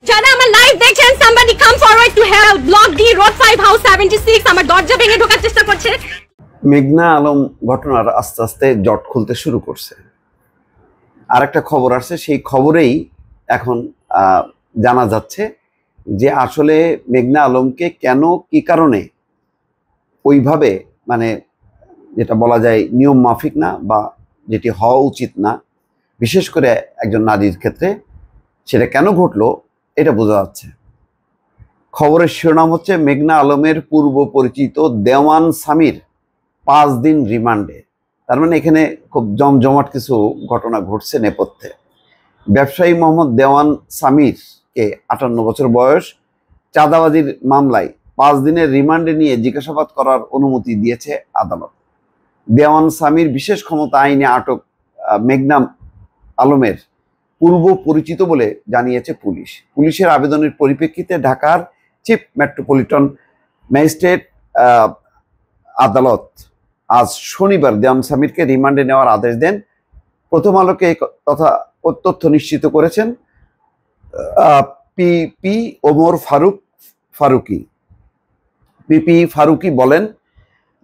যারা আমার লাইভ দেখছেন somebody come forward to help block D road 5 house 76 আমার দরজা ভেঙে ঢোকার চেষ্টা করছে। মেঘনা আলম ঘটনার আস্তে আস্তে জট খুলতে শুরু করছে। আরেকটা খবর আসছে, সেই খবরেই এখন জানা যাচ্ছে যে আসলে মেঘনা আলমকে কেন কি কারণে ওইভাবে মানে যেটা বলা যায় নিয়ম মাফিক না বা যেটি হওয়া উচিত না, বিশেষ করে একজন নারীর ক্ষেত্রে সেটা কেন ঘটলো এটা বোঝা যাচ্ছে। খবরের শিরোনাম হচ্ছে মেঘনা আলমের পূর্ব পরিচিত দেওয়ান সামির 5 দিন রিমান্ডে। তার মানে এখানে খুব জমজমাট কিছু ঘটনা ঘটছে নেপথ্যে। ব্যবসায়ী মোহাম্মদ দেওয়ান সামিরকে 58 বছর বয়স চাঁদাবাজির মামলায় 5 দিনের রিমান্ডে নিয়ে জিজ্ঞাসাবাদ করার অনুমতি দিয়েছে আদালত। দেওয়ান সামির বিশেষ ক্ষমতা আইনে আটক মেঘনা আলমের পূর্ব পরিচিত বলে জানিয়েছে পুলিশ। পুলিশের আবেদনের পরিপ্রেক্ষিতে ঢাকার চিফ মেট্রোপলিটন ম্যাজিস্ট্রেট আদালত আজ শনিবার দেওয়ান সামিরকে রিমান্ডে নেওয়ার আদেশ দেন। প্রথম আলোকে তথ্য নিশ্চিত করেছেন পিপি ওমর ফারুকি বলেন,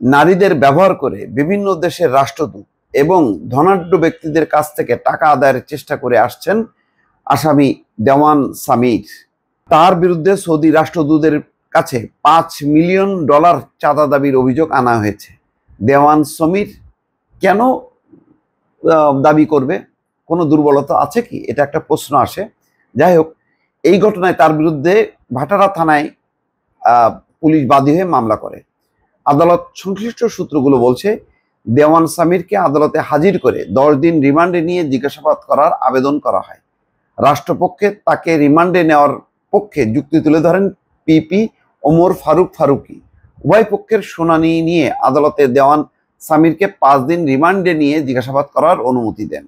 নারীদের ব্যবহার করে বিভিন্ন দেশের রাষ্ট্রদূত এবং ধনাঢ্য ব্যক্তিদের কাছ থেকে টাকা আদায়ের চেষ্টা করে আসছেন আসামি দেওয়ান সামির। তার বিরুদ্ধে সৌদি রাষ্ট্রদূতের কাছে $5 মিলিয়ন চাঁদা দাবির অভিযোগ আনা হয়েছে। দেওয়ান সামির কেন দাবি করবে? কোনো দুর্বলতা আছে কি? এটা একটা প্রশ্ন আসে। যাই হোক, এই ঘটনায় তার বিরুদ্ধে ভাটারা থানায় পুলিশ বাদী হয়ে মামলা করে। আদালত সংশ্লিষ্ট সূত্রগুলো বলছে, দেওয়ান সামিরকে আদালতে হাজির করে 10 দিন রিমান্ডে নিয়ে জিজ্ঞাসাবাদ করার আবেদন করা হয়। রাষ্ট্রপক্ষে তাকে রিমান্ডে নেওয়ার পক্ষে যুক্তি তুলে ধরেন পিপি ওমর ফারুকি। উভয় পক্ষের শুনানি নিয়ে আদালতে দেওয়ান সামিরকে 5 দিন রিমান্ডে নিয়ে জিজ্ঞাসাবাদ করার অনুমতি দেন।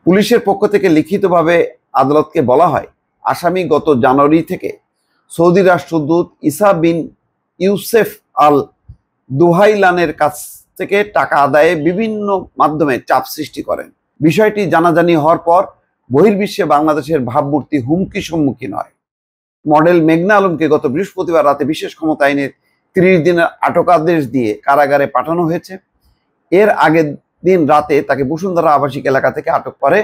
পুলিশের পক্ষ থেকে লিখিতভাবে আদালতকে বলা হয়, আসামি গত জানুয়ারি থেকে সৌদি রাষ্ট্রদূত ইসা বিন ইউসেফ আল দুহাইলানের কাছ থেকে টাকা আদায়ে বিভিন্ন মাধ্যমে চাপ সৃষ্টি করেন। বিষয়টি জানাজানি হওয়ার পর বহির্বিশ্বে বাংলাদেশের ভাবমূর্তি হুমকির সম্মুখীন হয়। মডেল মেঘনা আলমকে গত বৃহস্পতিবার রাতে বিশেষ ক্ষমতা আইনের 30 দিনের আটকাদেশ দিয়ে কারাগারে পাঠানো হয়েছে। এর আগের দিন রাতে তাকে বসুন্ধরা আবাসিক এলাকা থেকে আটক করে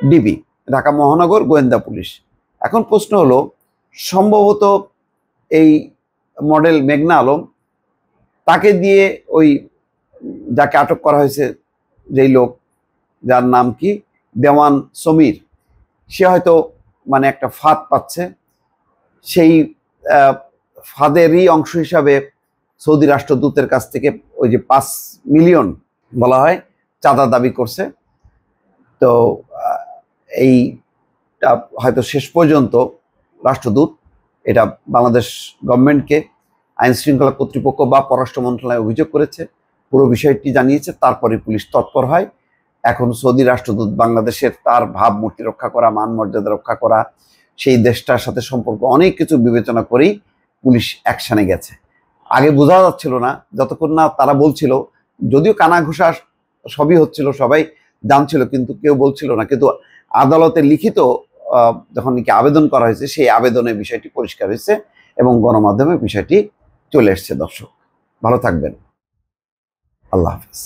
ডিবি, ঢাকা মহানগর গোয়েন্দা পুলিশ। এখন প্রশ্ন হলো, সম্ভবত এই মডেল মেঘনা আলম তাকে দিয়ে ওই যাকে আটক করা হয়েছে, যেই লোক যার নাম কি দেওয়ান সামির, সে হয়তো মানে একটা ফাঁদ পাচ্ছে। সেই ফাঁদেরই অংশ হিসাবে সৌদি রাষ্ট্রদূতের কাছ থেকে ওই যে 5 মিলিয়ন বলা হয় চাঁদা দাবি করছে। তো এইটা হয়তো শেষ পর্যন্ত রাষ্ট্রদূত এটা বাংলাদেশ গভর্নমেন্টকে আইন শৃঙ্খলা কর্তৃপক্ষ বা পররাষ্ট্র মন্ত্রণালয়ে অভিযোগ করেছে, পুরো বিষয়টি জানিয়েছে, তারপরে পুলিশ তৎপর হয়। এখন সৌদি রাষ্ট্রদূত বাংলাদেশের তার ভাবমূর্তি রক্ষা করা, মান মর্যাদা রক্ষা করা, সেই দেশটার সাথে সম্পর্ক অনেক কিছু বিবেচনা করেই পুলিশ অ্যাকশনে গেছে। আগে বোঝা যাচ্ছিল না, যতক্ষণ না তারা বলছিল, যদিও কানা ঘোষা সবই হচ্ছিল, সবাই জানছিল, কিন্তু কেউ বলছিল না। কিন্তু আদালতে লিখিত যখন নাকি আবেদন করা হয়েছে, সেই আবেদনের বিষয়টি পরিষ্কার হয়েছে এবং গণমাধ্যমে বিষয়টি চলে এসছে। দর্শক ভালো থাকবেন, আল্লাহ হাফেজ।